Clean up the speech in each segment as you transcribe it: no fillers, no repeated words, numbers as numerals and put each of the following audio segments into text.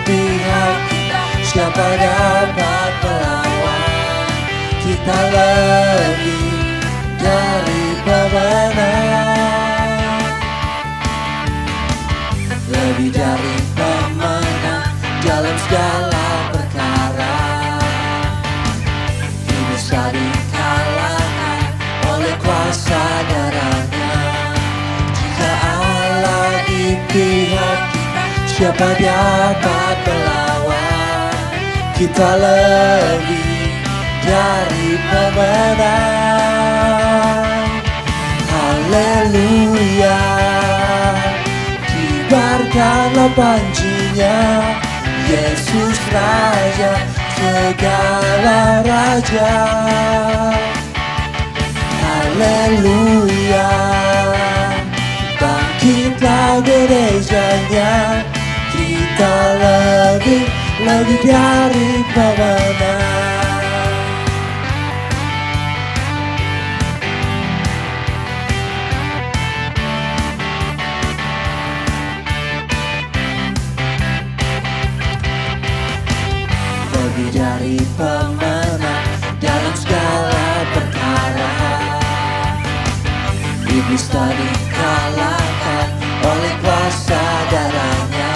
pihak kita, siapa dapat melawan? Kita lebih dari pemenang, lebih dari pemenang dalam segala perkara. Bisa dikalahkan oleh kuasa darahnya. Jika Allah di pihak kita, siapa dapat melawan? Kita lebih dari pemenang. Haleluya, kibarkanlah panjinya, Yesus Raja segala raja. Haleluya, bangkitlah gerejanya, kita lebih dari pemenang. Lebih dari pemenang dalam segala perkara. Iblis tak dikalahkan oleh kuasa darahnya.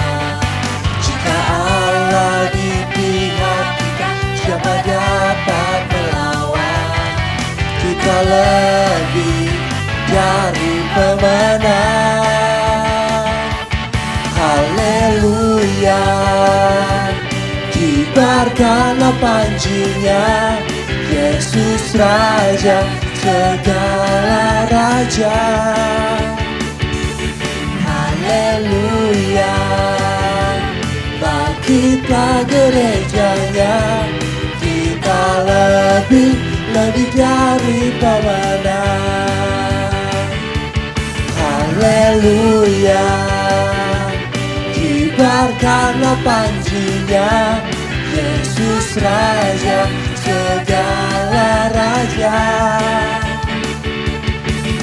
Jika Allah di pihak kita, siapa dapat melawan? Kita lebih dari pemenang. Haleluya, kibarkanlah panjinya, Yesus Raja segala raja. Haleluya, bangkitlah gerejanya, kita lebih dari pemenang. Haleluya, kibarkanlah panjinya, Yesus Raja segala raja.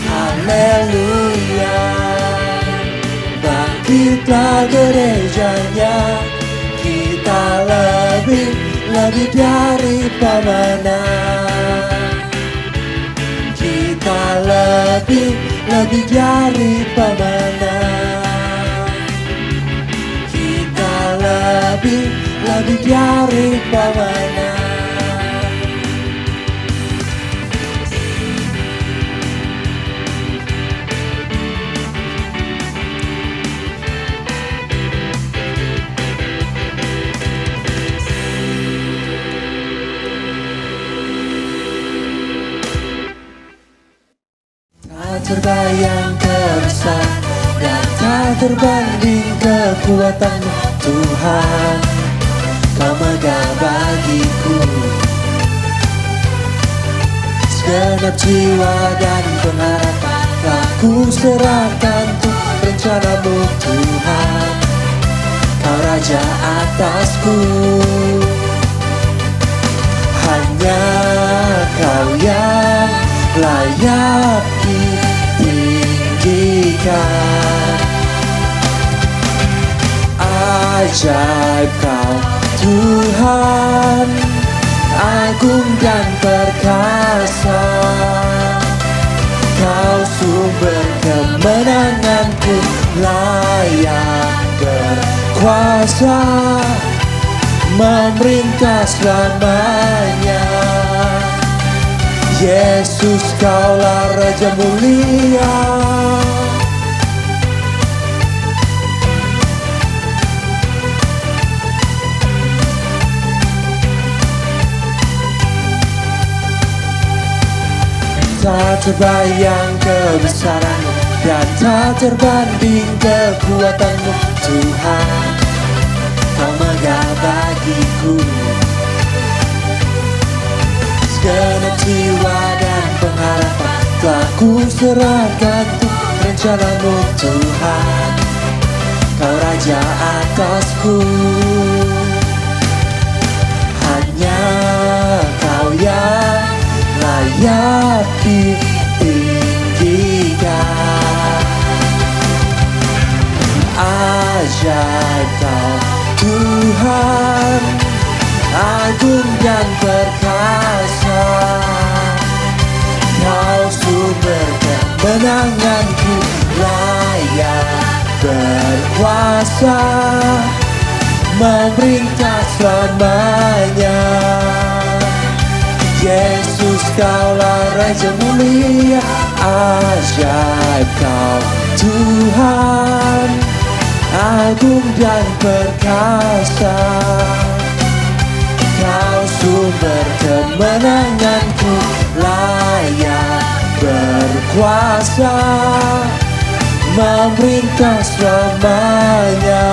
Haleluya, bangkitlah gerejanya, kita lebih dari pemenang. Kita lebih dari pemenang. Kita lebih dari pemenang. Tak terbayang kebesar dan tak terbanding kekuatan-Mu Tuhan. Kau megah bagiku segenap jiwa dan pengharapan, telah ku serahkan untuk rencana-Mu Tuhan. Kau Raja atasku, hanya Kau yang layak ditinggikan. Ajaib Kau Tuhan, agung dan perkasa. Kau sumber kemenanganku, layak berkuasa, memerintah selamanya. Yesus, Kaulah Raja mulia. Tak terbayang kebesaran-Mu dan tak terbanding kekuatan-Mu Tuhan. Kau megah bagiku segenap jiwa dan pengharapan, telah ku serahkan untuk rencana-Mu Tuhan. Kau Raja atasku, hanya Kau yang layak ditinggikan. Ajaib Kau Tuhan, Tuhan, agung dan perkasa. Kau sumber kemenanganku, layak berkuasa, memerintah selamanya. Yesus, Kaulah Raja mulia, ajaib Kau Tuhan, agung dan perkasa. Kau sumber kemenanganku, layak berkuasa, memerintah selamanya.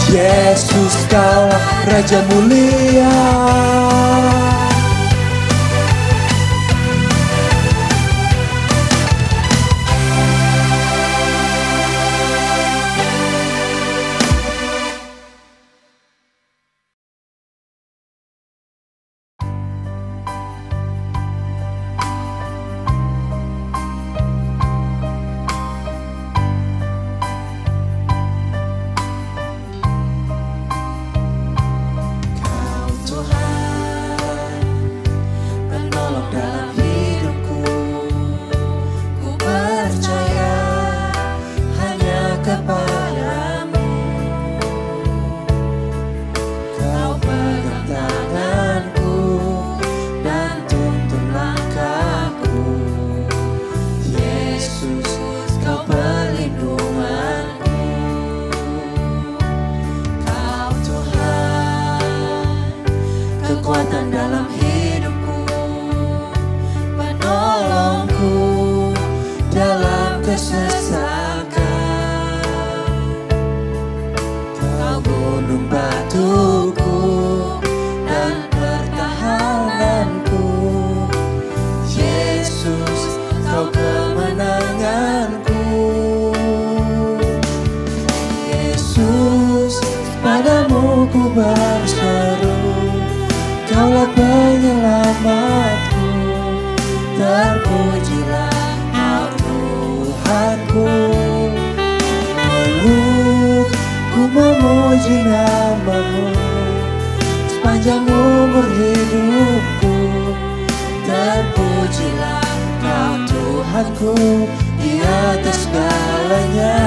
Yesus, Kaulah Raja mulia. Kekuatan dalam hidupku, penolongku dalam kesesakan. Kau gunung batuku dan pertahananku. Yesus, Kau kemenanganku. Yesus, padamu ku berseru, Kaulah penyelamatku, terpujilah Kau Tuhanku. Meluk ku memuji nama-Mu sepanjang umur hidupku, terpujilah Kau Tuhanku di atas segalanya.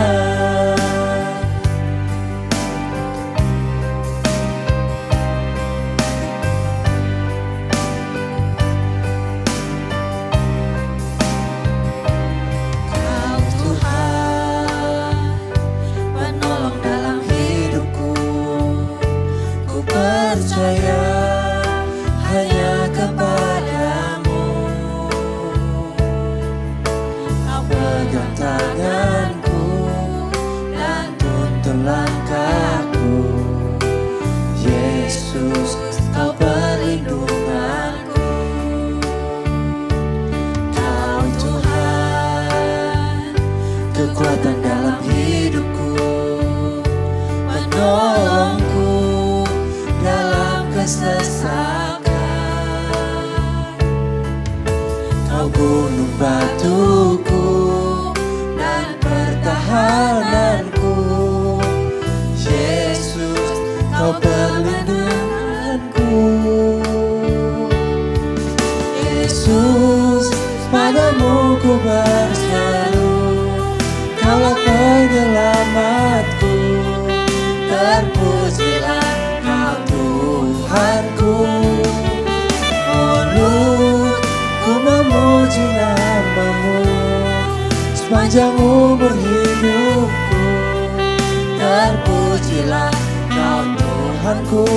Percaya hanya kepadamu. Kau pegang tanganku dan tuntun langkahku. Yesus, Kau perlindunganku. Kau Tuhan, kekuatan dalam hidupku, menolongku dalam kesesakan. Kau gunung batuku dan pertahananku. Yesus, Kau perlindunganku. Yesus, padamu ku berseru, Kaulah penyelamatku, terpujilah Kau Tuhanku. Meluk ku memuji nama-Mu sepanjang umur hidupku, terpujilah Kau Tuhanku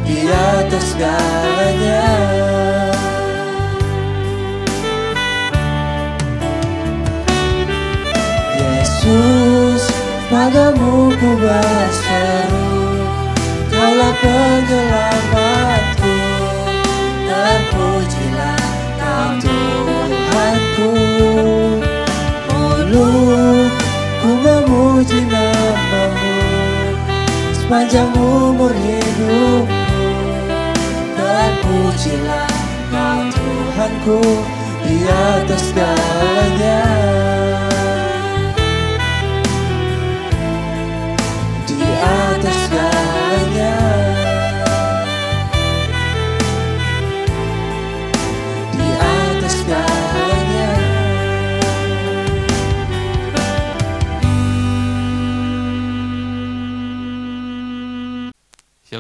di atas segalanya. Yesus, padamu ku berseru, Kaulah penyelamatku, terpujilah Kau Tuhanku. Meluk ku memuji nama-Mu sepanjang umur hidupku, terpujilah Kau Tuhanku di atas segalanya. Di atas segalanya.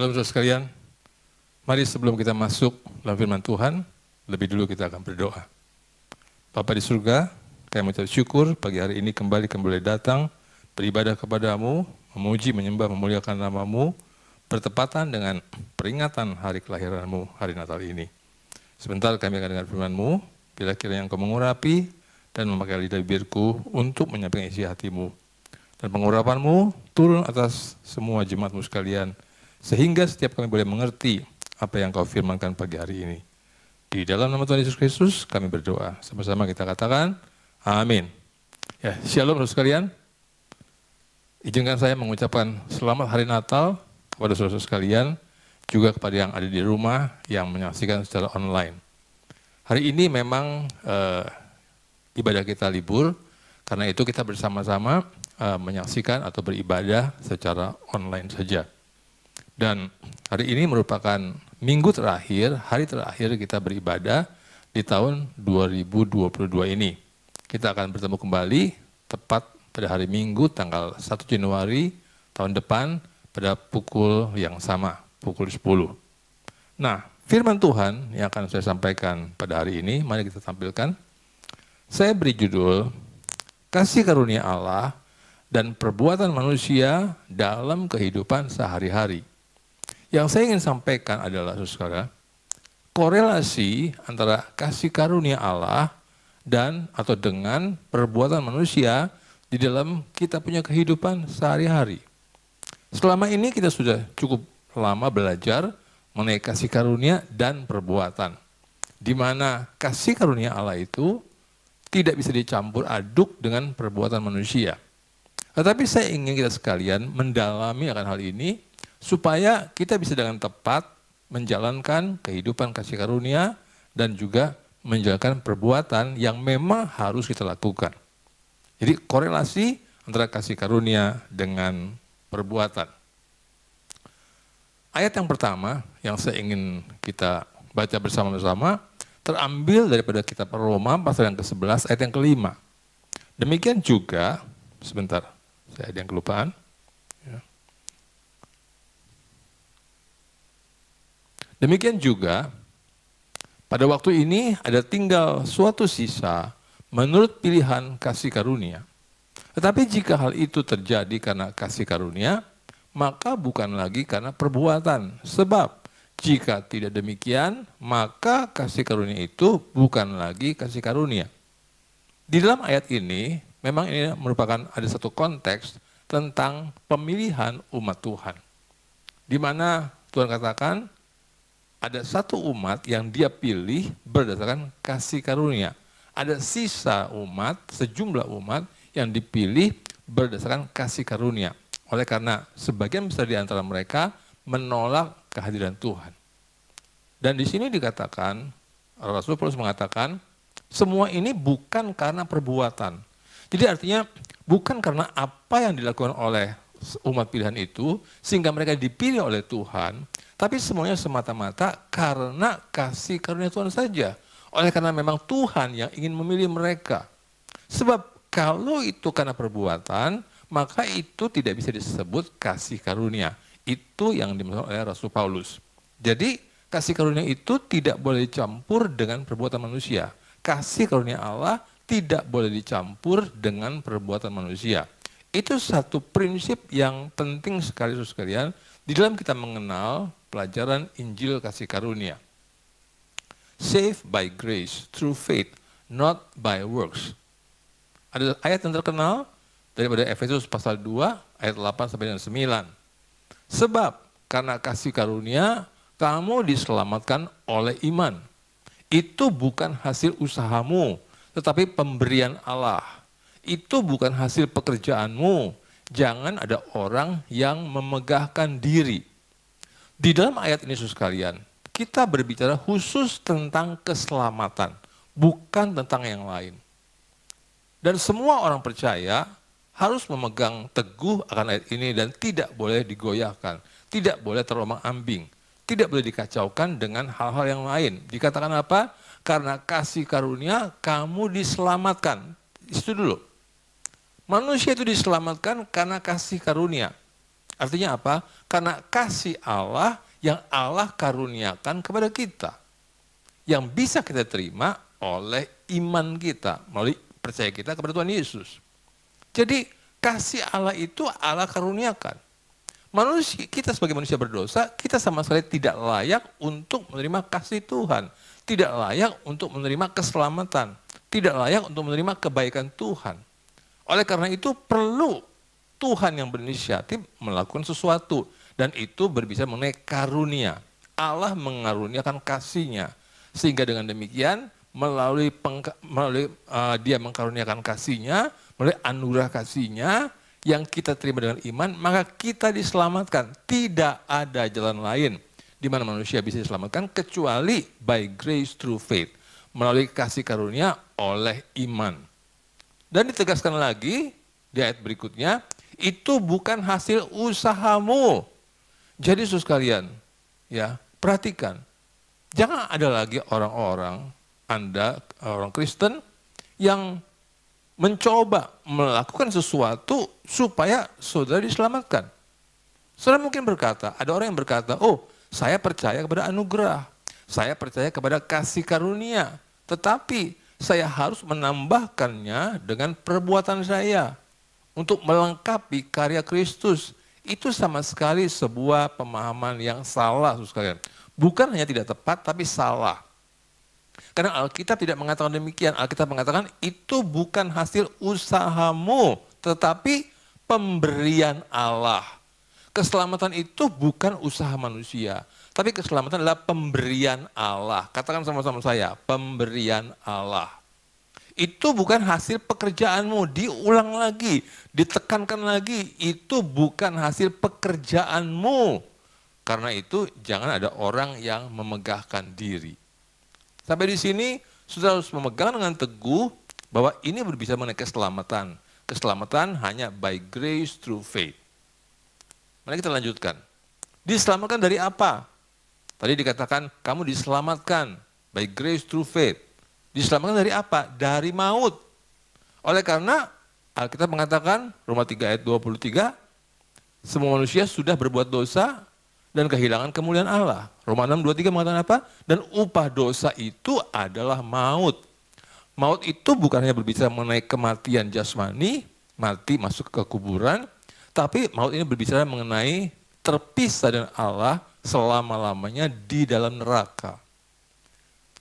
Shalom saudara sekalian. Mari sebelum kita masuk dalam firman Tuhan, lebih dulu kita akan berdoa. Bapa di surga, kami mengucap syukur pagi hari ini kembali boleh datang beribadah kepadamu, memuji, menyembah, memuliakan namamu, bertepatan dengan peringatan hari kelahiranmu, hari Natal ini. Sebentar kami akan dengar firman-Mu, bila kiranya Engkau mengurapi dan memakai lidah bibirku untuk menyampaikan isi hatimu. Dan pengurapan-Mu turun atas semua jemaat-Mu sekalian, sehingga setiap kami boleh mengerti apa yang Kau firmankan pagi hari ini. Di dalam nama Tuhan Yesus Kristus kami berdoa. Sama-sama kita katakan, amin. Ya, shalom saudara sekalian. Izinkan saya mengucapkan selamat hari Natal kepada saudara sekalian, juga kepada yang ada di rumah yang menyaksikan secara online. Hari ini memang ibadah kita libur, karena itu kita bersama-sama menyaksikan atau beribadah secara online saja. Dan hari ini merupakan minggu terakhir, hari terakhir kita beribadah di tahun 2022 ini. Kita akan bertemu kembali tepat pada hari Minggu tanggal 1 Januari tahun depan pada pukul yang sama, pukul 10. Nah, firman Tuhan yang akan saya sampaikan pada hari ini, mari kita tampilkan. Saya beri judul, Kasih Karunia Allah dan Perbuatan Manusia dalam Kehidupan Sehari-hari. Yang saya ingin sampaikan adalah, saudara, korelasi antara kasih karunia Allah dan atau dengan perbuatan manusia di dalam kita punya kehidupan sehari-hari. Selama ini kita sudah cukup lama belajar mengenai kasih karunia dan perbuatan, di mana kasih karunia Allah itu tidak bisa dicampur aduk dengan perbuatan manusia. Tetapi saya ingin kita sekalian mendalami akan hal ini, supaya kita bisa dengan tepat menjalankan kehidupan kasih karunia dan juga menjalankan perbuatan yang memang harus kita lakukan. Jadi korelasi antara kasih karunia dengan perbuatan. Ayat yang pertama yang saya ingin kita baca bersama-sama terambil daripada kitab Roma pasal yang ke-11 ayat yang ke-5. Demikian juga, sebentar, saya ada yang kelupaan. Demikian juga, pada waktu ini ada tinggal suatu sisa menurut pilihan kasih karunia. Tetapi jika hal itu terjadi karena kasih karunia, maka bukan lagi karena perbuatan. Sebab jika tidak demikian, maka kasih karunia itu bukan lagi kasih karunia. Di dalam ayat ini, memang ini merupakan ada satu konteks tentang pemilihan umat Tuhan. Di mana Tuhan katakan, ada satu umat yang dia pilih berdasarkan kasih karunia. Ada sisa umat, sejumlah umat yang dipilih berdasarkan kasih karunia. Oleh karena sebagian besar di antara mereka menolak kehadiran Tuhan. Dan di sini dikatakan, Rasul Paulus mengatakan, semua ini bukan karena perbuatan. Jadi artinya bukan karena apa yang dilakukan oleh umat pilihan itu, sehingga mereka dipilih oleh Tuhan, tapi semuanya semata-mata karena kasih karunia Tuhan saja. Oleh karena memang Tuhan yang ingin memilih mereka. Sebab kalau itu karena perbuatan, maka itu tidak bisa disebut kasih karunia. Itu yang dimaksud oleh Rasul Paulus. Jadi kasih karunia itu tidak boleh dicampur dengan perbuatan manusia. Kasih karunia Allah tidak boleh dicampur dengan perbuatan manusia. Itu satu prinsip yang penting sekali, saudara sekalian, di dalam kita mengenal pelajaran Injil kasih karunia. Saved by grace through faith, not by works. Ada ayat yang terkenal daripada Efesus pasal 2 ayat 8 sampai dengan 9. Sebab karena kasih karunia kamu diselamatkan oleh iman. Itu bukan hasil usahamu, tetapi pemberian Allah. Itu bukan hasil pekerjaanmu. Jangan ada orang yang memegahkan diri. Di dalam ayat ini, saudara sekalian, kita berbicara khusus tentang keselamatan, bukan tentang yang lain. Dan semua orang percaya harus memegang teguh akan ayat ini dan tidak boleh digoyahkan, tidak boleh terombang-ambing, tidak boleh dikacaukan dengan hal-hal yang lain. Dikatakan apa? Karena kasih karunia kamu diselamatkan. Itu dulu. Manusia itu diselamatkan karena kasih karunia. Artinya apa? Karena kasih Allah yang Allah karuniakan kepada kita. Yang bisa kita terima oleh iman kita, melalui percaya kita kepada Tuhan Yesus. Jadi kasih Allah itu Allah karuniakan. Manusia, kita sebagai manusia berdosa, kita sama sekali tidak layak untuk menerima kasih Tuhan. Tidak layak untuk menerima keselamatan. Tidak layak untuk menerima kebaikan Tuhan. Oleh karena itu perlu Tuhan yang berinisiatif melakukan sesuatu. Dan itu berbicara mengenai karunia. Allah mengaruniakan kasih-Nya. Sehingga dengan demikian melalui Dia mengkaruniakan kasih-Nya, melalui anugerah kasih-Nya yang kita terima dengan iman, maka kita diselamatkan. Tidak ada jalan lain di mana manusia bisa diselamatkan kecuali by grace through faith, melalui kasih karunia oleh iman. Dan ditegaskan lagi di ayat berikutnya, itu bukan hasil usahamu. Jadi saudara sekalian, ya, perhatikan. Jangan ada lagi orang-orang, Anda, orang Kristen, yang mencoba melakukan sesuatu supaya saudara diselamatkan. Saudara mungkin berkata, ada orang yang berkata, oh saya percaya kepada anugerah, saya percaya kepada kasih karunia, tetapi saya harus menambahkannya dengan perbuatan saya untuk melengkapi karya Kristus. Itu sama sekali sebuah pemahaman yang salah, saudara sekalian. Bukan hanya tidak tepat, tapi salah. Karena Alkitab tidak mengatakan demikian. Alkitab mengatakan itu bukan hasil usahamu, tetapi pemberian Allah. Keselamatan itu bukan usaha manusia, tapi keselamatan adalah pemberian Allah. Katakan sama-sama saya, pemberian Allah. Itu bukan hasil pekerjaanmu, diulang lagi, ditekankan lagi, itu bukan hasil pekerjaanmu. Karena itu jangan ada orang yang memegahkan diri. Sampai di sini sudah harus memegang dengan teguh bahwa ini berbicara mengenai keselamatan. Keselamatan hanya by grace through faith. Mari kita lanjutkan. Diselamatkan dari apa? Tadi dikatakan kamu diselamatkan by grace through faith. Diselamatkan dari apa? Dari maut. Oleh karena Alkitab mengatakan, Roma 3 ayat 23, semua manusia sudah berbuat dosa dan kehilangan kemuliaan Allah. Roma 6:23 mengatakan apa? Dan upah dosa itu adalah maut. Maut itu bukan hanya berbicara mengenai kematian jasmani, mati masuk ke kuburan, tapi maut ini berbicara mengenai terpisah dengan Allah selama-lamanya di dalam neraka.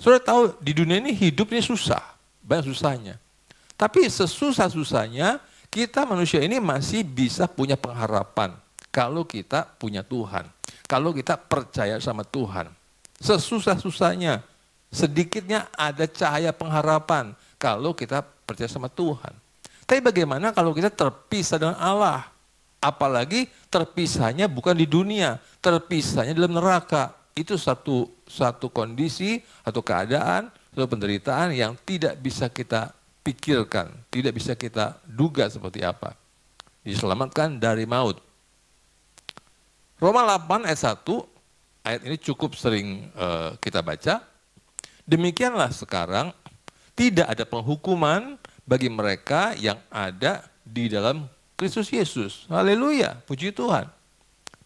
Saudara tahu di dunia ini hidupnya susah, banyak susahnya. Tapi sesusah-susahnya kita manusia ini masih bisa punya pengharapan kalau kita punya Tuhan. Kalau kita percaya sama Tuhan, sesusah-susahnya, sedikitnya ada cahaya pengharapan kalau kita percaya sama Tuhan. Tapi bagaimana kalau kita terpisah dengan Allah? Apalagi terpisahnya bukan di dunia, terpisahnya dalam neraka. Itu satu kondisi atau keadaan, atau penderitaan yang tidak bisa kita pikirkan, tidak bisa kita duga seperti apa. Diselamatkan dari maut. Roma 8 ayat 1, ayat ini cukup sering kita baca. Demikianlah sekarang tidak ada penghukuman bagi mereka yang ada di dalam Kristus Yesus. Haleluya, puji Tuhan.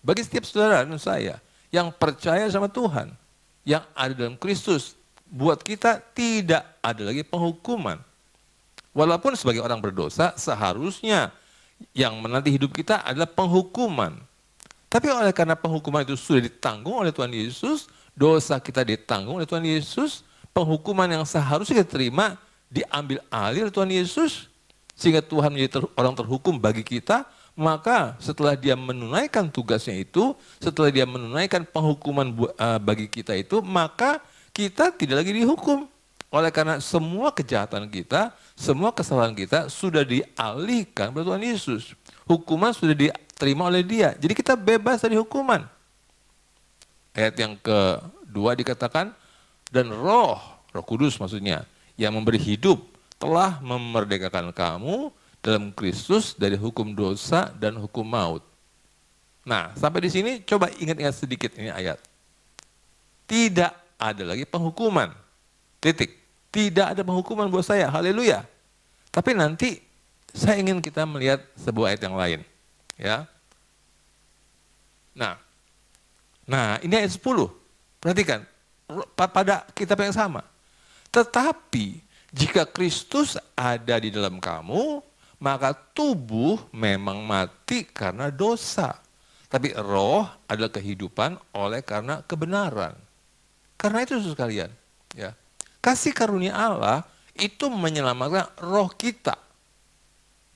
Bagi setiap saudara dan saya yang percaya sama Tuhan, yang ada dalam Kristus, buat kita tidak ada lagi penghukuman. Walaupun sebagai orang berdosa, seharusnya yang menanti hidup kita adalah penghukuman. Tapi oleh karena penghukuman itu sudah ditanggung oleh Tuhan Yesus, dosa kita ditanggung oleh Tuhan Yesus, penghukuman yang seharusnya kita terima diambil alih oleh Tuhan Yesus, sehingga Tuhan menjadi orang terhukum bagi kita. Maka setelah dia menunaikan tugasnya itu, setelah dia menunaikan penghukuman bagi kita itu, maka kita tidak lagi dihukum. Oleh karena semua kejahatan kita, semua kesalahan kita sudah dialihkan kepada Tuhan Yesus. Hukuman sudah diterima oleh Dia. Jadi kita bebas dari hukuman. Ayat yang kedua dikatakan, dan Roh Kudus maksudnya, yang memberi hidup, telah memerdekakan kamu dalam Kristus dari hukum dosa dan hukum maut. Nah, sampai di sini coba ingat-ingat sedikit ini ayat. Tidak ada lagi penghukuman. Titik. Tidak ada penghukuman buat saya. Haleluya. Tapi nanti saya ingin kita melihat sebuah ayat yang lain. Ya. Nah ini ayat 10. Perhatikan, pada kitab yang sama. Tetapi jika Kristus ada di dalam kamu, maka tubuh memang mati karena dosa. Tapi roh adalah kehidupan oleh karena kebenaran. Karena itu saudara sekalian, ya, kasih karunia Allah itu menyelamatkan roh kita.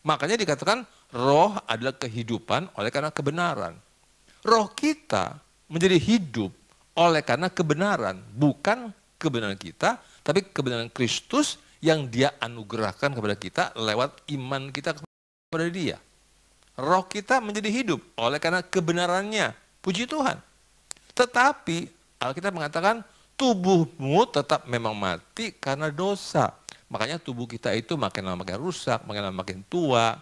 Makanya dikatakan roh adalah kehidupan oleh karena kebenaran. Roh kita menjadi hidup oleh karena kebenaran, bukan kebenaran kita, tapi kebenaran Kristus yang Dia anugerahkan kepada kita lewat iman kita kepada Dia. Roh kita menjadi hidup oleh karena kebenarannya, puji Tuhan. Tetapi Alkitab mengatakan tubuhmu tetap memang mati karena dosa. Makanya tubuh kita itu makin lama makin rusak, makin lama makin tua,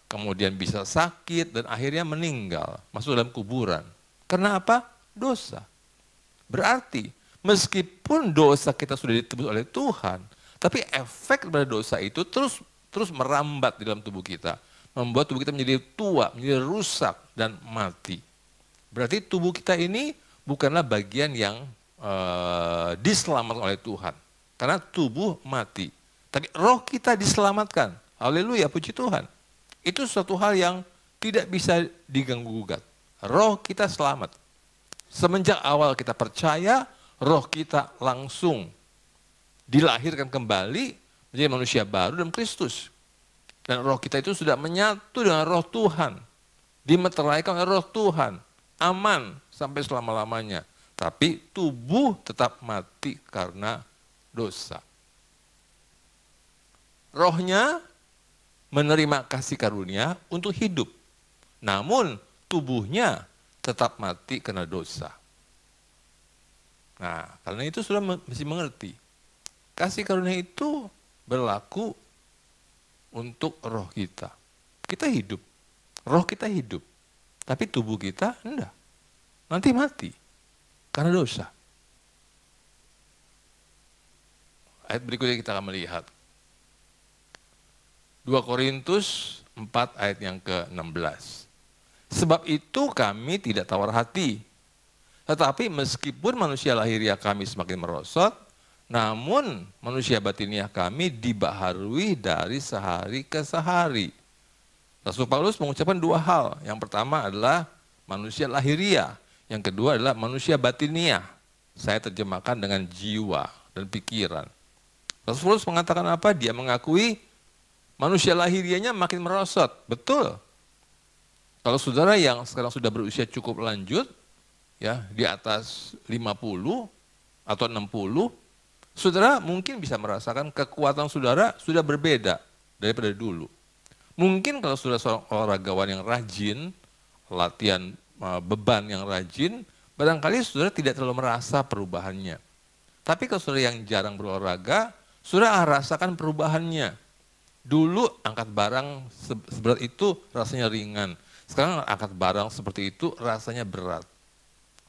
kemudian bisa sakit dan akhirnya meninggal, masuk dalam kuburan. Karena apa? Dosa. Berarti meskipun dosa kita sudah ditebus oleh Tuhan, tapi efek dari dosa itu terus merambat di dalam tubuh kita, membuat tubuh kita menjadi tua, menjadi rusak dan mati. Berarti tubuh kita ini bukanlah bagian yang diselamatkan oleh Tuhan, karena tubuh mati. Tapi roh kita diselamatkan. Haleluya, puji Tuhan. Itu suatu hal yang tidak bisa diganggu-gugat. Roh kita selamat. Semenjak awal kita percaya, roh kita langsung dilahirkan kembali menjadi manusia baru dalam Kristus. Dan roh kita itu sudah menyatu dengan roh Tuhan. Dimeteraikan oleh roh Tuhan. Aman sampai selama-lamanya. Tapi tubuh tetap mati karena dosa. Rohnya menerima kasih karunia untuk hidup. Namun tubuhnya tetap mati karena dosa. Nah, karena itu sudah mesti mengerti. Kasih karunia itu berlaku untuk roh kita. Kita hidup. Roh kita hidup. Tapi tubuh kita enggak. Nanti mati. Karena dosa. Ayat berikutnya kita akan melihat. 2 Korintus 4 ayat yang ke-16. Sebab itu kami tidak tawar hati. Tetapi meskipun manusia lahiriah kami semakin merosot, namun manusia batiniah kami dibaharui dari sehari ke sehari. Rasul Paulus mengucapkan dua hal. Yang pertama adalah manusia lahiriah. Yang kedua adalah manusia batiniah. Saya terjemahkan dengan jiwa dan pikiran. Rasul Paulus mengatakan apa? Dia mengakui manusia lahiriahnya makin merosot. Betul. Kalau saudara yang sekarang sudah berusia cukup lanjut, ya di atas 50 atau 60, saudara mungkin bisa merasakan kekuatan saudara sudah berbeda daripada dulu. Mungkin kalau saudara seorang olahragawan yang rajin, latihan beban yang rajin, barangkali saudara tidak terlalu merasa perubahannya. Tapi kalau saudara yang jarang berolahraga, saudara rasakan perubahannya. Dulu angkat barang seberat itu rasanya ringan. Sekarang angkat barang seperti itu rasanya berat.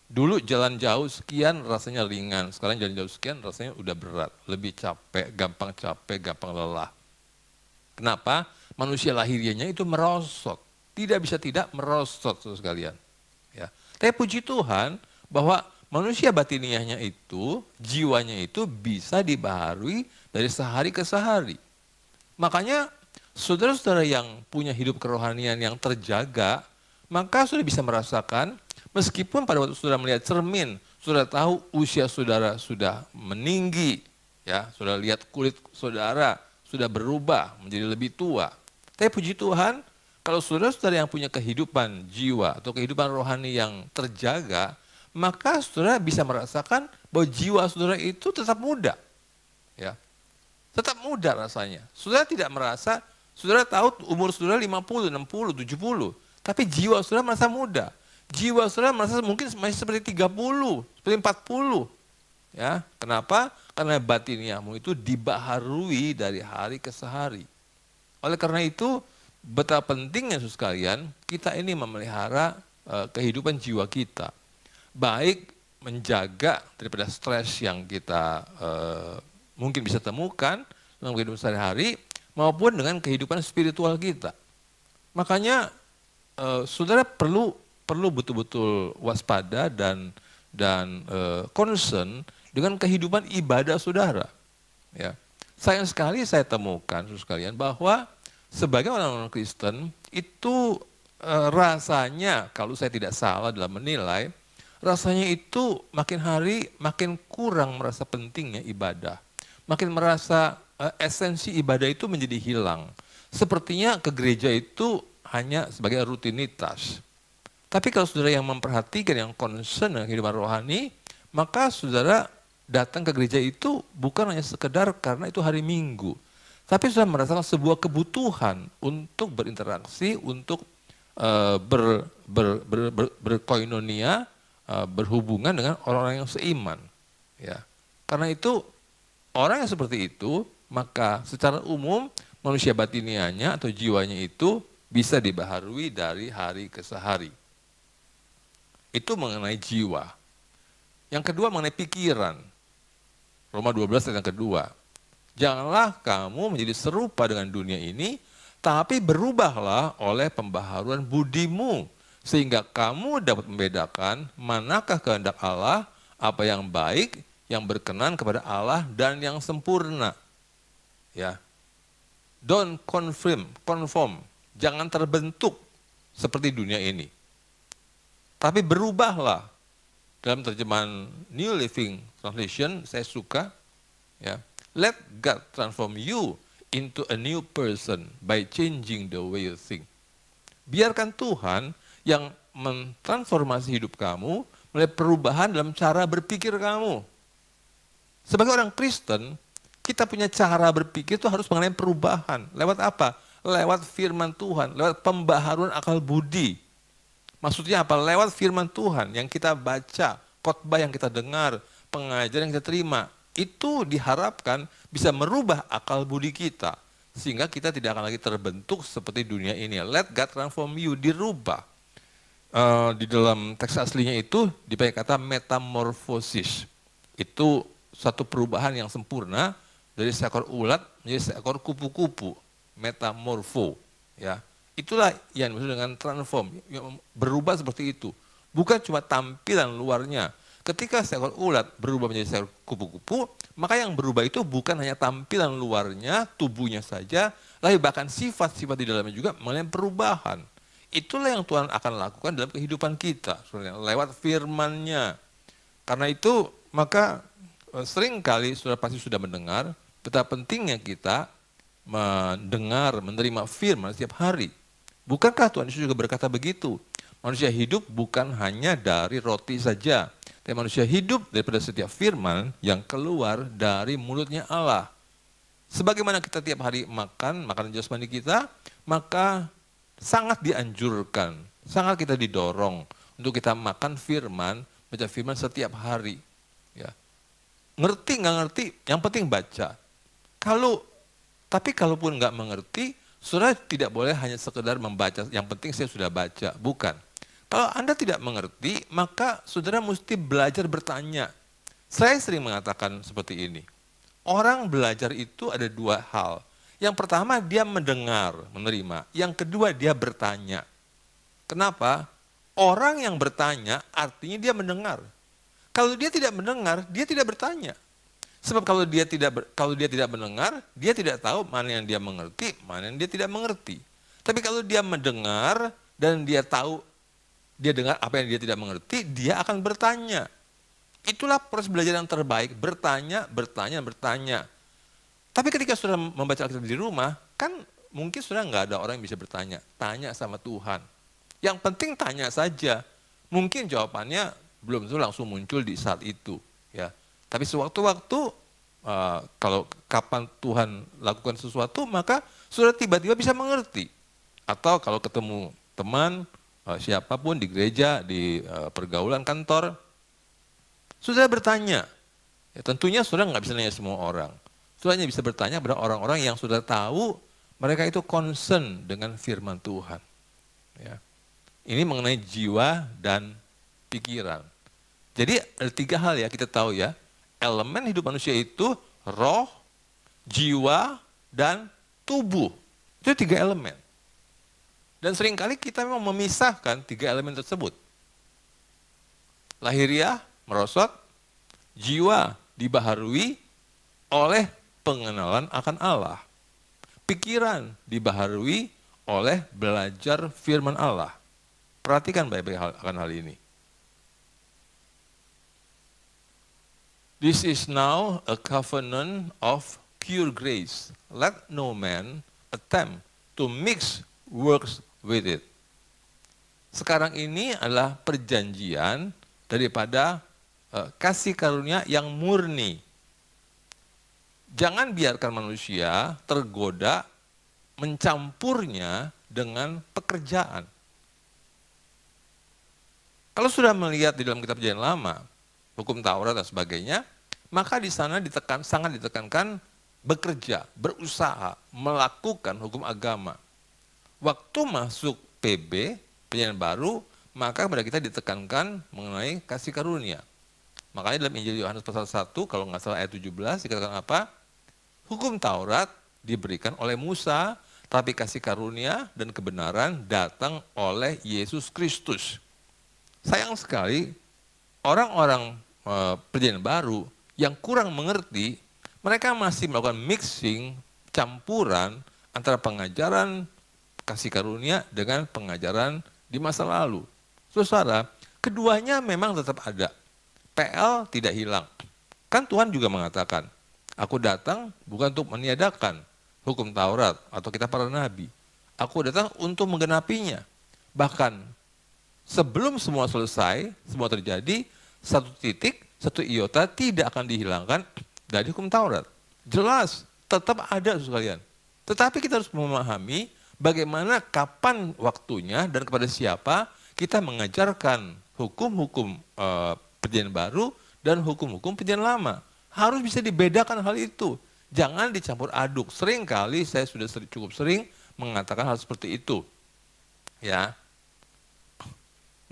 Dulu jalan jauh sekian rasanya ringan. Sekarang jalan jauh sekian rasanya udah berat. Lebih capek, gampang lelah. Kenapa? Manusia lahiriahnya itu merosot. Tidak bisa tidak merosot, saudara sekalian. Ya. Tapi puji Tuhan bahwa manusia batiniahnya itu, jiwanya itu bisa dibaharui dari sehari ke sehari. Makanya saudara-saudara yang punya hidup kerohanian yang terjaga, maka sudah bisa merasakan, meskipun pada waktu saudara melihat cermin, saudara tahu usia saudara sudah meninggi, ya, saudara lihat kulit saudara sudah berubah menjadi lebih tua. Tapi puji Tuhan, kalau saudara-saudara yang punya kehidupan jiwa atau kehidupan rohani yang terjaga, maka saudara bisa merasakan bahwa jiwa saudara itu tetap muda, ya. Tetap muda rasanya. Saudara tidak merasa, saudara tahu umur saudara 50, 60, 70. Tapi jiwa saudara merasa muda. Jiwa saudara merasa mungkin masih seperti 30, seperti 40. Ya, kenapa? Karena batiniahmu itu dibaharui dari hari ke sehari. Oleh karena itu, betapa pentingnya saudara sekalian, kita ini memelihara kehidupan jiwa kita. Baik menjaga daripada stres yang kita mungkin bisa temukan dalam kehidupan sehari-hari maupun dengan kehidupan spiritual kita. Makanya saudara perlu perlu betul-betul waspada dan concern dengan kehidupan ibadah saudara. Ya. Sayang sekali saya temukan, saudara sekalian, bahwa sebagai orang-orang Kristen itu rasanya, kalau saya tidak salah dalam menilai, rasanya itu makin hari makin kurang merasa pentingnya ibadah. Makin merasa esensi ibadah itu menjadi hilang. Sepertinya ke gereja itu hanya sebagai rutinitas. Tapi kalau saudara yang memperhatikan, yang concern dengan kehidupan rohani, maka saudara datang ke gereja itu bukan hanya sekedar karena itu hari Minggu. Tapi saudara merasakan sebuah kebutuhan untuk berinteraksi, untuk berkoinonia, berhubungan dengan orang-orang yang seiman. Ya. Karena itu orang yang seperti itu, maka secara umum manusia batinianya atau jiwanya itu bisa dibaharui dari hari ke hari. Itu mengenai jiwa. Yang kedua mengenai pikiran. Roma 12 ayat yang kedua. Janganlah kamu menjadi serupa dengan dunia ini, tapi berubahlah oleh pembaharuan budimu, sehingga kamu dapat membedakan manakah kehendak Allah, apa yang baik, yang berkenan kepada Allah, dan yang sempurna. Ya, don't conform, jangan terbentuk seperti dunia ini. Tapi berubahlah. Dalam terjemahan New Living Translation, saya suka, ya, let God transform you into a new person by changing the way you think. Biarkan Tuhan yang mentransformasi hidup kamu melalui perubahan dalam cara berpikir kamu. Sebagai orang Kristen, kita punya cara berpikir itu harus mengenai perubahan. Lewat apa? Lewat firman Tuhan, lewat pembaharuan akal budi. Maksudnya apa? Lewat firman Tuhan yang kita baca, khotbah yang kita dengar, pengajaran yang kita terima, itu diharapkan bisa merubah akal budi kita. Sehingga kita tidak akan lagi terbentuk seperti dunia ini. Let God transform you, dirubah. Di dalam teks aslinya itu dipakai kata metamorfosis. Itu satu perubahan yang sempurna dari seekor ulat menjadi seekor kupu-kupu. Metamorfo. Ya. Itulah yang dimaksud dengan transform, berubah seperti itu. Bukan cuma tampilan luarnya. Ketika seekor ulat berubah menjadi seekor kupu-kupu, maka yang berubah itu bukan hanya tampilan luarnya, tubuhnya saja, tapi bahkan sifat-sifat di dalamnya juga mengalami perubahan. Itulah yang Tuhan akan lakukan dalam kehidupan kita, lewat firman-Nya. Karena itu, maka seringkali saudara pasti sudah mendengar betapa pentingnya kita mendengar, menerima firman setiap hari. Bukankah Tuhan Yesus juga berkata begitu? Manusia hidup bukan hanya dari roti saja, tapi manusia hidup daripada setiap firman yang keluar dari mulutnya Allah. Sebagaimana kita tiap hari makan makanan jasmani kita, maka sangat dianjurkan, sangat kita didorong untuk kita makan firman, baca firman setiap hari. Ya. Ngerti nggak ngerti, yang penting baca. Tapi kalaupun nggak mengerti, saudara tidak boleh hanya sekedar membaca, yang penting saya sudah baca, bukan. Kalau Anda tidak mengerti, maka saudara mesti belajar bertanya. Saya sering mengatakan seperti ini. Orang belajar itu ada dua hal. Yang pertama dia mendengar, menerima. Yang kedua dia bertanya. Kenapa? Orang yang bertanya artinya dia mendengar. Kalau dia tidak mendengar, dia tidak bertanya. Sebab kalau dia tidak mendengar, dia tidak tahu mana yang dia mengerti, mana yang dia tidak mengerti. Tapi kalau dia mendengar dan dia tahu, dia dengar apa yang dia tidak mengerti, dia akan bertanya. Itulah proses belajar yang terbaik, bertanya, bertanya, bertanya. Tapi ketika sudah membaca Alkitab di rumah, kan mungkin sudah nggak ada orang yang bisa bertanya. Tanya sama Tuhan. Yang penting tanya saja. Mungkin jawabannya belum tentu langsung muncul di saat itu. Ya. Tapi sewaktu-waktu, kalau kapan Tuhan lakukan sesuatu, maka sudah tiba-tiba bisa mengerti. Atau kalau ketemu teman, siapapun di gereja, di pergaulan kantor, sudah bertanya. Ya, tentunya sudah nggak bisa nanya semua orang. Sudah hanya bisa bertanya kepada orang-orang yang sudah tahu mereka itu concern dengan firman Tuhan. Ya. Ini mengenai jiwa dan pikiran. Jadi ada tiga hal ya kita tahu ya. Elemen hidup manusia itu roh, jiwa, dan tubuh. Itu tiga elemen. Dan seringkali kita memang memisahkan tiga elemen tersebut. Lahiriah, merosot, jiwa dibaharui oleh pengenalan akan Allah. Pikiran dibaharui oleh belajar firman Allah. Perhatikan baik-baik akan hal ini. This is now a covenant of pure grace. Let no man attempt to mix works with it. Sekarang ini adalah perjanjian daripada kasih karunia yang murni. Jangan biarkan manusia tergoda mencampurnya dengan pekerjaan. Kalau sudah melihat di dalam kitab Perjanjian Lama, hukum Taurat dan sebagainya, maka di sana sangat ditekankan bekerja, berusaha, melakukan hukum agama. Waktu masuk PB, Perjanjian Baru, maka kepada kita ditekankan mengenai kasih karunia. Makanya dalam Injil Yohanes pasal 1, kalau nggak salah ayat 17, dikatakan apa? Hukum Taurat diberikan oleh Musa, tapi kasih karunia dan kebenaran datang oleh Yesus Kristus. Sayang sekali, orang-orang Perjanjian Baru yang kurang mengerti, mereka masih melakukan mixing, campuran antara pengajaran kasih karunia dengan pengajaran di masa lalu. Saudara, keduanya memang tetap ada. PL tidak hilang. Kan Tuhan juga mengatakan, aku datang bukan untuk meniadakan hukum Taurat atau kitab para nabi. Aku datang untuk menggenapinya. Bahkan sebelum semua selesai, semua terjadi, satu titik, satu iota tidak akan dihilangkan dari hukum Taurat. Jelas, tetap ada sekalian. Tetapi kita harus memahami bagaimana, kapan waktunya, dan kepada siapa kita mengajarkan hukum-hukum Perjanjian Baru dan hukum-hukum Perjanjian Lama. Harus bisa dibedakan hal itu. Jangan dicampur aduk. Seringkali saya sudah cukup sering mengatakan hal seperti itu. Ya.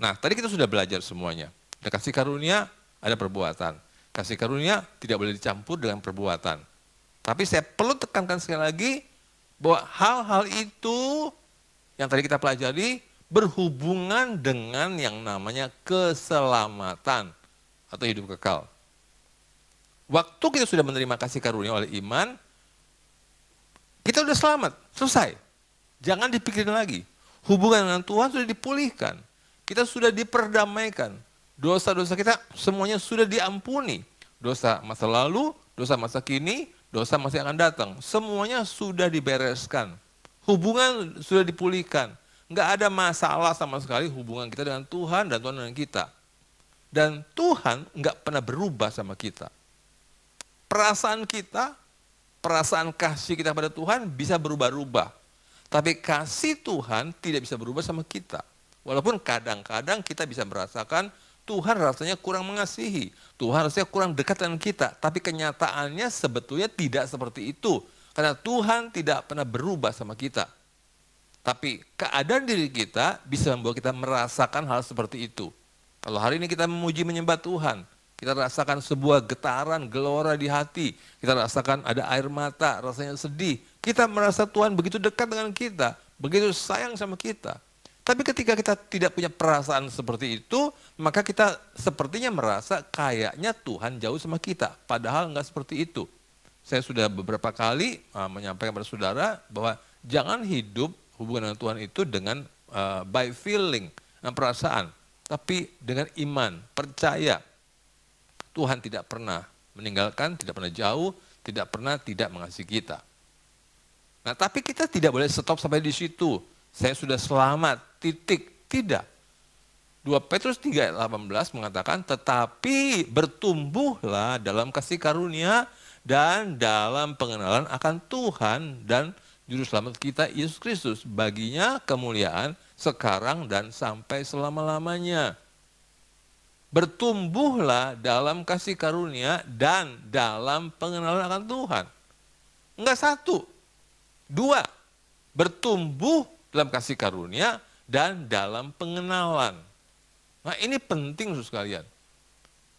Nah, tadi kita sudah belajar semuanya. Ada kasih karunia, ada perbuatan. Kasih karunia tidak boleh dicampur dengan perbuatan. Tapi saya perlu tekankan sekali lagi bahwa hal-hal itu yang tadi kita pelajari berhubungan dengan yang namanya keselamatan atau hidup kekal. Waktu kita sudah menerima kasih karunia oleh iman, kita sudah selamat, selesai. Jangan dipikirin lagi. Hubungan dengan Tuhan sudah dipulihkan. Kita sudah diperdamaikan. Dosa-dosa kita semuanya sudah diampuni. Dosa masa lalu, dosa masa kini, dosa masa yang akan datang. Semuanya sudah dibereskan. Hubungan sudah dipulihkan. Nggak ada masalah sama sekali hubungan kita dengan Tuhan dan Tuhan dengan kita. Dan Tuhan nggak pernah berubah sama kita. Perasaan kita, perasaan kasih kita pada Tuhan bisa berubah-ubah. Tapi kasih Tuhan tidak bisa berubah sama kita. Walaupun kadang-kadang kita bisa merasakan Tuhan rasanya kurang mengasihi. Tuhan rasanya kurang dekat dengan kita. Tapi kenyataannya sebetulnya tidak seperti itu. Karena Tuhan tidak pernah berubah sama kita. Tapi keadaan diri kita bisa membuat kita merasakan hal seperti itu. Kalau hari ini kita memuji menyembah Tuhan, kita rasakan sebuah getaran, gelora di hati. Kita rasakan ada air mata, rasanya sedih. Kita merasa Tuhan begitu dekat dengan kita, begitu sayang sama kita. Tapi ketika kita tidak punya perasaan seperti itu, maka kita sepertinya merasa kayaknya Tuhan jauh sama kita. Padahal enggak seperti itu. Saya sudah beberapa kali menyampaikan kepada saudara bahwa jangan hidup hubungan dengan Tuhan itu dengan by feeling, dengan perasaan. Tapi dengan iman, percaya. Tuhan tidak pernah meninggalkan, tidak pernah jauh, tidak pernah tidak mengasihi kita. Nah, tapi kita tidak boleh stop sampai di situ. Saya sudah selamat, titik. Tidak. 2 Petrus 3 ayat 18 mengatakan, tetapi bertumbuhlah dalam kasih karunia dan dalam pengenalan akan Tuhan dan Juru Selamat kita, Yesus Kristus. Baginya kemuliaan sekarang dan sampai selama-lamanya. Bertumbuhlah dalam kasih karunia dan dalam pengenalan akan Tuhan. Enggak satu, 2. Bertumbuh dalam kasih karunia dan dalam pengenalan. Nah, ini penting saudara sekalian.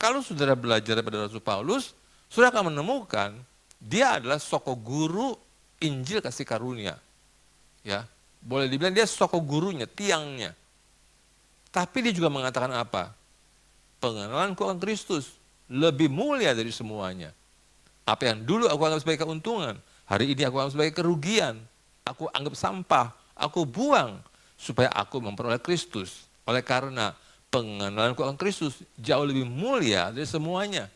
Kalau saudara belajar daripada Rasul Paulus, saudara akan menemukan dia adalah soko guru Injil kasih karunia. Ya, Boleh dibilang dia sosok gurunya, tiangnya. Tapi dia juga mengatakan apa? Pengenalanku akan Kristus lebih mulia dari semuanya. Apa yang dulu aku anggap sebagai keuntungan, hari ini aku anggap sebagai kerugian. Aku anggap sampah, aku buang supaya aku memperoleh Kristus. Oleh karena pengenalanku akan Kristus jauh lebih mulia dari semuanya.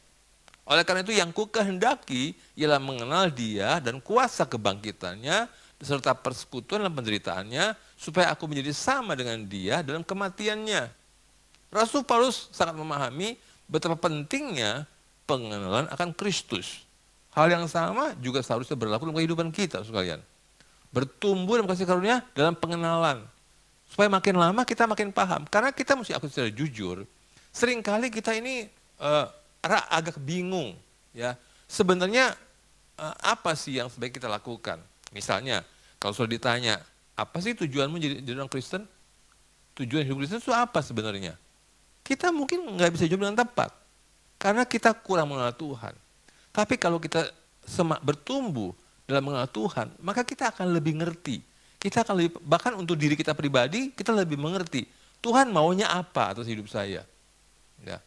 Oleh karena itu yang ku kehendaki ialah mengenal Dia dan kuasa kebangkitannya serta persekutuan dan penderitaannya supaya aku menjadi sama dengan Dia dalam kematiannya. Rasul Paulus sangat memahami betapa pentingnya pengenalan akan Kristus. Hal yang sama juga seharusnya berlaku dalam kehidupan kita sekalian. Bertumbuh dalam kasih karunia dalam pengenalan. Supaya makin lama kita makin paham. Karena kita mesti aku secara jujur, seringkali kita ini agak bingung. Ya, sebenarnya apa sih yang sebaik kita lakukan? Misalnya, kalau sudah ditanya, apa sih tujuanmu jadi orang Kristen? Tujuan hidup Kristen itu apa sebenarnya? Kita mungkin nggak bisa jawab dengan tepat. Karena kita kurang mengenal Tuhan. Tapi kalau kita bertumbuh dalam mengenal Tuhan, maka kita akan lebih ngerti. Kita akan lebih, bahkan untuk diri kita pribadi, kita lebih mengerti. Tuhan maunya apa atas hidup saya? Ya.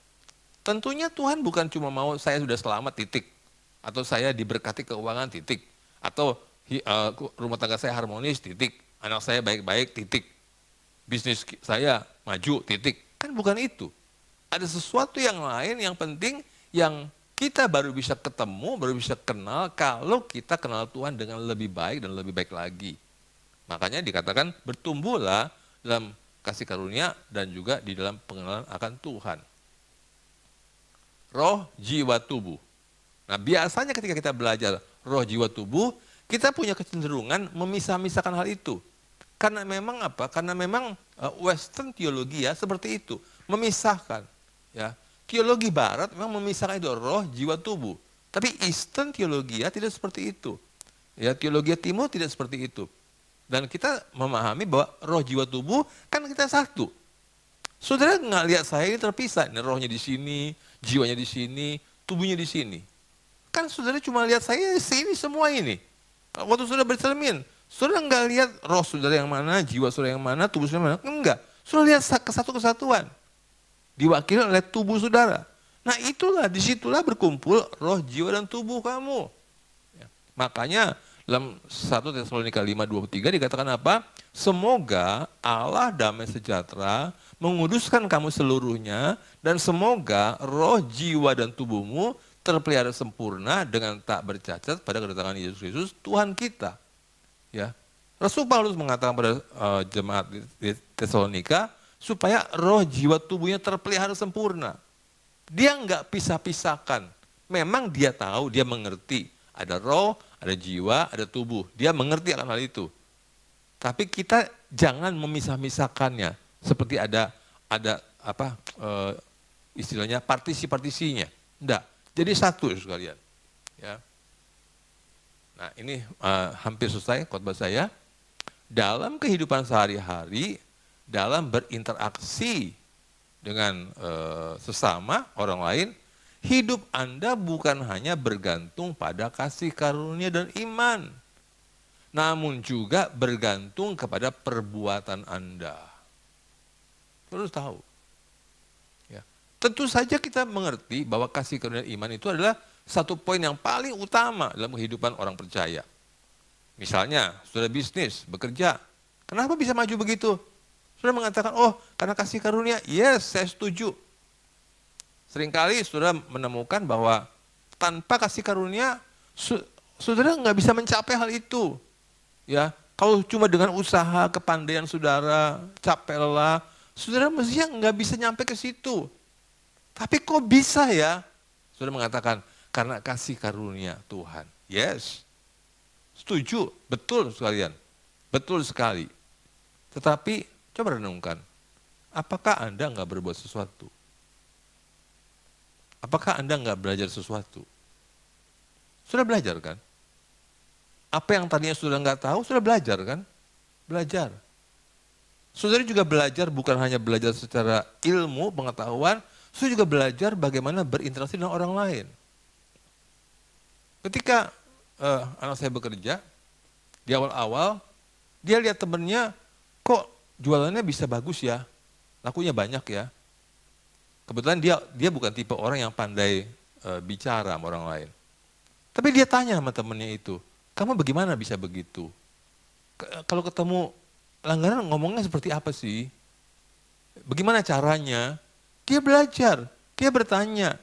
Tentunya Tuhan bukan cuma mau saya sudah selamat, titik. Atau saya diberkati keuangan, titik. Atau rumah tangga saya harmonis, titik. Anak saya baik-baik, titik. Bisnis saya maju, titik. Kan bukan itu. Ada sesuatu yang lain yang penting yang kita baru bisa ketemu, baru bisa kenal kalau kita kenal Tuhan dengan lebih baik dan lebih baik lagi. Makanya dikatakan bertumbuhlah dalam kasih karunia dan juga di dalam pengenalan akan Tuhan. Roh, jiwa, tubuh. Nah biasanya ketika kita belajar roh, jiwa, tubuh, kita punya kecenderungan memisah-misahkan hal itu. Karena memang apa? Karena memang Western teologi ya seperti itu. Memisahkan. Ya. Teologi Barat memang memisahkan itu roh, jiwa, tubuh. Tapi Eastern teologi ya tidak seperti itu. Ya, teologi Timur tidak seperti itu. Dan kita memahami bahwa roh, jiwa, tubuh kan kita satu. Saudara nggak lihat saya ini terpisah. Ini rohnya di sini, jiwanya di sini, tubuhnya di sini. Kan saudara cuma lihat saya di sini semua ini. Waktu saudara bercermin, saudara nggak lihat roh saudara yang mana, jiwa saudara yang mana, tubuh saudara yang mana. Enggak. Saudara lihat kesatuan. Diwakili oleh tubuh saudara. Nah itulah, disitulah berkumpul roh, jiwa, dan tubuh kamu. Ya. Makanya dalam 1 Tesalonika 5:23 dikatakan apa? Semoga Allah damai sejahtera menguduskan kamu seluruhnya dan semoga roh, jiwa, dan tubuhmu terpelihara sempurna dengan tak bercacat pada kedatangan Yesus Kristus Tuhan kita. Ya. Rasul Paulus mengatakan pada jemaat di Tesalonika supaya roh, jiwa, tubuhnya terpelihara sempurna. Dia enggak pisah-pisahkan. Memang dia tahu, dia mengerti. Ada roh, ada jiwa, ada tubuh. Dia mengerti akan hal itu. Tapi kita jangan memisah-misahkannya. Seperti ada istilahnya partisi-partisinya. Enggak. Jadi satu sekalian. Ya. Nah ini hampir selesai khotbah saya. Dalam kehidupan sehari-hari, dalam berinteraksi dengan sesama orang lain, hidup Anda bukan hanya bergantung pada kasih karunia dan iman, namun juga bergantung kepada perbuatan Anda. Terus tahu. Ya. Tentu saja kita mengerti bahwa kasih karunia dan iman itu adalah satu poin yang paling utama dalam kehidupan orang percaya. Misalnya, saudara bisnis, bekerja, kenapa bisa maju begitu? Saudara mengatakan, oh karena kasih karunia, yes saya setuju. Seringkali saudara menemukan bahwa tanpa kasih karunia, saudara nggak bisa mencapai hal itu. Ya, kalau cuma dengan usaha, kepandaian saudara, capek lelah, saudara mestinya nggak bisa nyampe ke situ. Tapi kok bisa ya? Saudara mengatakan, karena kasih karunia Tuhan. Yes, setuju, betul sekalian, betul sekali. Tetapi coba renungkan, apakah Anda nggak berbuat sesuatu? Apakah Anda nggak belajar sesuatu? Sudah belajar kan? Apa yang tadinya sudah nggak tahu, sudah belajar kan? Belajar. Saudara juga belajar bukan hanya belajar secara ilmu, pengetahuan, saudara juga belajar bagaimana berinteraksi dengan orang lain. Ketika anak saya bekerja, di awal-awal, Dia lihat temennya, kok jualannya bisa bagus ya, lakunya banyak ya. Kebetulan dia bukan tipe orang yang pandai bicara sama orang lain. Tapi dia tanya sama temennya itu, kamu bagaimana bisa begitu? Kalau ketemu langganan ngomongnya seperti apa sih? Bagaimana caranya? Dia belajar, dia bertanya.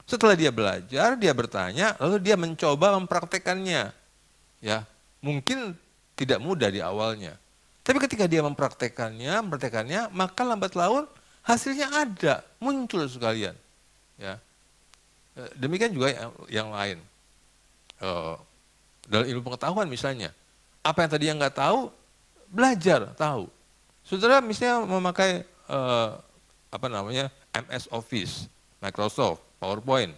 Setelah dia belajar, dia bertanya, lalu dia mencoba mempraktekannya. Ya, mungkin tidak mudah di awalnya. Tapi ketika dia mempraktekannya, maka lambat laun hasilnya ada, muncul sekalian. Ya. Demikian juga yang lain. Dalam ilmu pengetahuan misalnya, apa yang tadinya nggak tahu, belajar tahu. Saudara misalnya memakai MS Office, Microsoft, PowerPoint,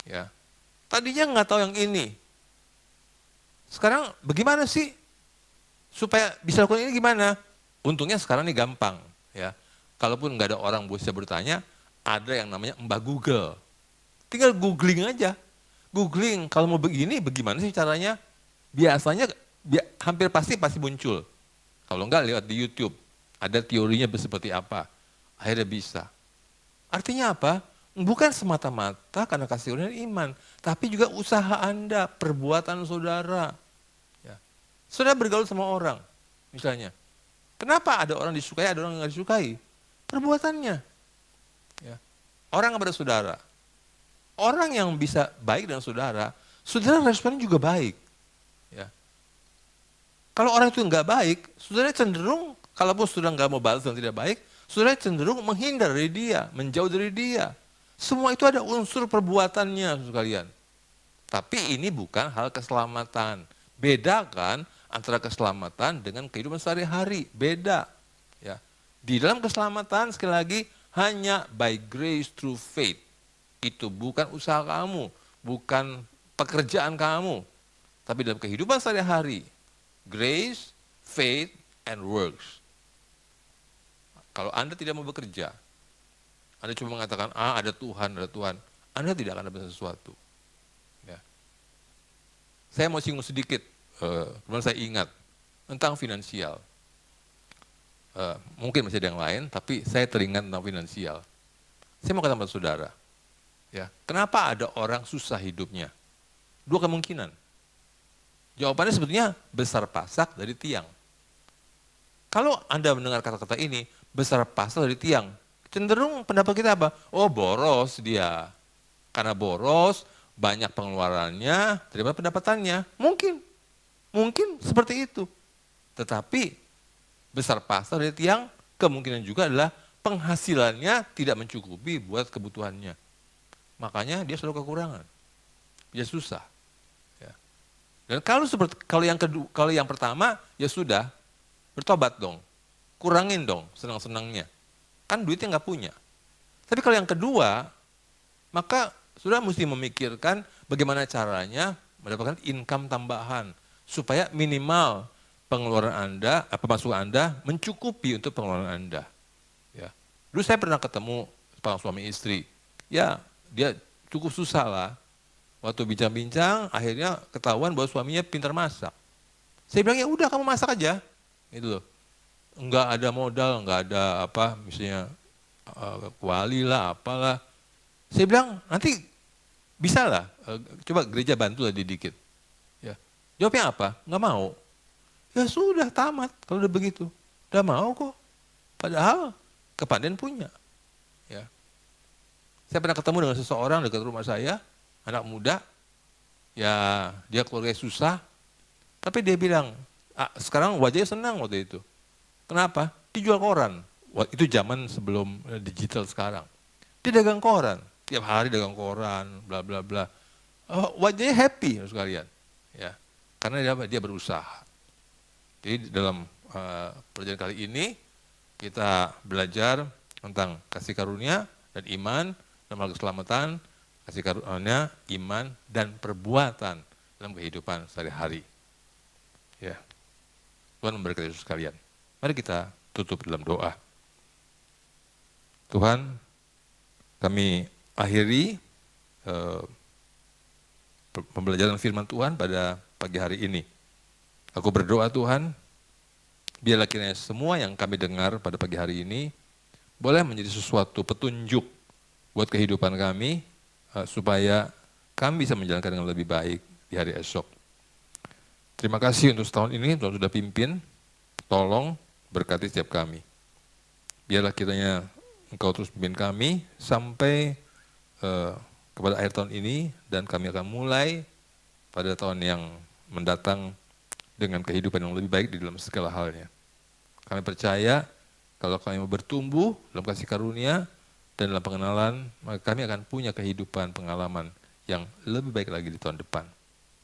ya. Tadinya nggak tahu yang ini. Sekarang bagaimana sih supaya bisa lakukan ini gimana? Untungnya sekarang ini gampang, ya. Kalaupun nggak ada orang bisa bertanya, ada yang namanya Mbak Google. Tinggal googling aja. Googling, kalau mau begini, bagaimana sih caranya? Biasanya hampir pasti muncul. Kalau enggak lewat di YouTube, ada teorinya seperti apa. Akhirnya bisa. Artinya apa? Bukan semata-mata karena kasih karunia iman, tapi juga usaha Anda, perbuatan saudara. Ya. Saudara bergaul sama orang, misalnya. Kenapa ada orang disukai, ada orang yang nggak disukai? Perbuatannya. Ya. Orang kepada saudara. Orang yang bisa baik dengan saudara, saudara responnya juga baik. Ya. Kalau orang itu nggak baik, saudara cenderung, kalaupun saudara nggak mau balas dan tidak baik, saudara cenderung menghindar dari dia, menjauh dari dia. Semua itu ada unsur perbuatannya, sekalian. Tapi ini bukan hal keselamatan. Bedakan antara keselamatan dengan kehidupan sehari-hari. Beda. Ya. Di dalam keselamatan, sekali lagi, hanya by grace through faith. Itu bukan usaha kamu, bukan pekerjaan kamu. Tapi dalam kehidupan sehari-hari, grace, faith, and works. Kalau Anda tidak mau bekerja, Anda cuma mengatakan, ada Tuhan, Anda tidak akan dapat sesuatu. Ya. Saya mau singgung sedikit, kemudian saya ingat, tentang finansial. Mungkin masih ada yang lain, tapi saya teringat tentang finansial. Saya mau katakan pada saudara, ya, kenapa ada orang susah hidupnya? Dua kemungkinan. Jawabannya sebetulnya besar pasak dari tiang. Kalau Anda mendengar kata-kata ini, besar pasak dari tiang, cenderung pendapat kita apa? Oh, boros dia. Karena boros, banyak pengeluarannya daripada pendapatannya. Mungkin seperti itu. Tetapi besar pasak dari tiang, kemungkinan juga adalah penghasilannya tidak mencukupi buat kebutuhannya. Makanya dia selalu kekurangan, dia susah. Ya. Dan kalau yang pertama, ya sudah, bertobat dong, kurangin dong senang-senangnya. Kan duitnya nggak punya. Tapi kalau yang kedua, maka sudah mesti memikirkan bagaimana caranya mendapatkan income tambahan supaya minimal pengeluaran Anda, pemasukan Anda mencukupi untuk pengeluaran Anda. Ya. Dulu saya pernah ketemu suami istri, ya. Dia cukup susah lah. Waktu bincang-bincang, akhirnya ketahuan bahwa suaminya pintar masak. Saya bilang, ya udah kamu masak aja. Itu loh. Enggak ada modal, enggak ada apa, misalnya kuali lah, apalah. Saya bilang, nanti bisa lah, coba gereja bantu lah dikit. Ya. Jawabnya apa? Enggak mau. Ya sudah, tamat kalau udah begitu. Udah mau kok. Padahal kepandaian punya. Ya. Saya pernah ketemu dengan seseorang dekat rumah saya, anak muda, ya dia keluarga susah, tapi dia bilang, sekarang wajahnya senang waktu itu. Kenapa? Dijual koran. Itu zaman sebelum digital sekarang. Dia dagang koran, tiap hari dagang koran, bla bla bla. Wajahnya happy sekalian, ya, karena dia berusaha. Jadi dalam pelajaran kali ini kita belajar tentang kasih karunia dan iman. Dalam hal keselamatan, kasih karunia, iman, dan perbuatan dalam kehidupan sehari-hari. Ya. Tuhan memberkati sekalian. Mari kita tutup dalam doa. Tuhan, kami akhiri pembelajaran firman Tuhan pada pagi hari ini. Aku berdoa Tuhan, Biarlah kiranya semua yang kami dengar pada pagi hari ini boleh menjadi sesuatu petunjuk buat kehidupan kami, supaya kami bisa menjalankan dengan lebih baik di hari esok. Terima kasih untuk setahun ini Tuhan sudah pimpin, tolong berkati setiap kami. Biarlah kiranya Engkau terus pimpin kami sampai kepada akhir tahun ini, dan kami akan mulai pada tahun yang mendatang dengan kehidupan yang lebih baik di dalam segala halnya. Kami percaya kalau kami mau bertumbuh dalam kasih karunia dan dalam pengenalan, maka kami akan punya kehidupan pengalaman yang lebih baik lagi di tahun depan.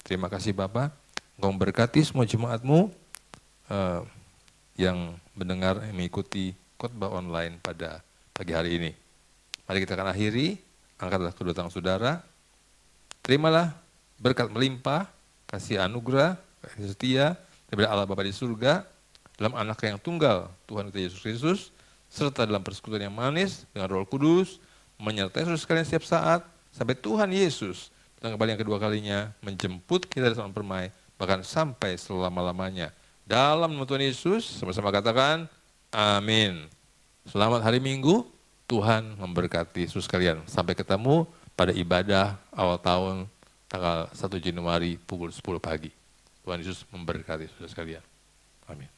Terima kasih Bapak, Engkau memberkati semua jemaat-Mu yang mendengar, yang mengikuti khotbah online pada pagi hari ini. Mari kita akan akhiri, angkatlah kedua tangan saudara, terimalah berkat melimpah, kasih anugerah, kasih setia daripada Allah Bapa di surga, dalam anak yang tunggal, Tuhan kita Yesus Kristus, serta dalam persekutuan yang manis dengan Roh Kudus, menyertai saudara sekalian setiap saat, sampai Tuhan Yesus datang kembali yang kedua kalinya, menjemput kita dari taman permai, bahkan sampai selama-lamanya. Dalam nama Tuhan Yesus, sama-sama katakan, amin. Selamat hari Minggu, Tuhan memberkati saudara sekalian. Sampai ketemu pada ibadah awal tahun tanggal 1 Januari pukul 10 pagi. Tuhan Yesus memberkati saudara sekalian. Amin.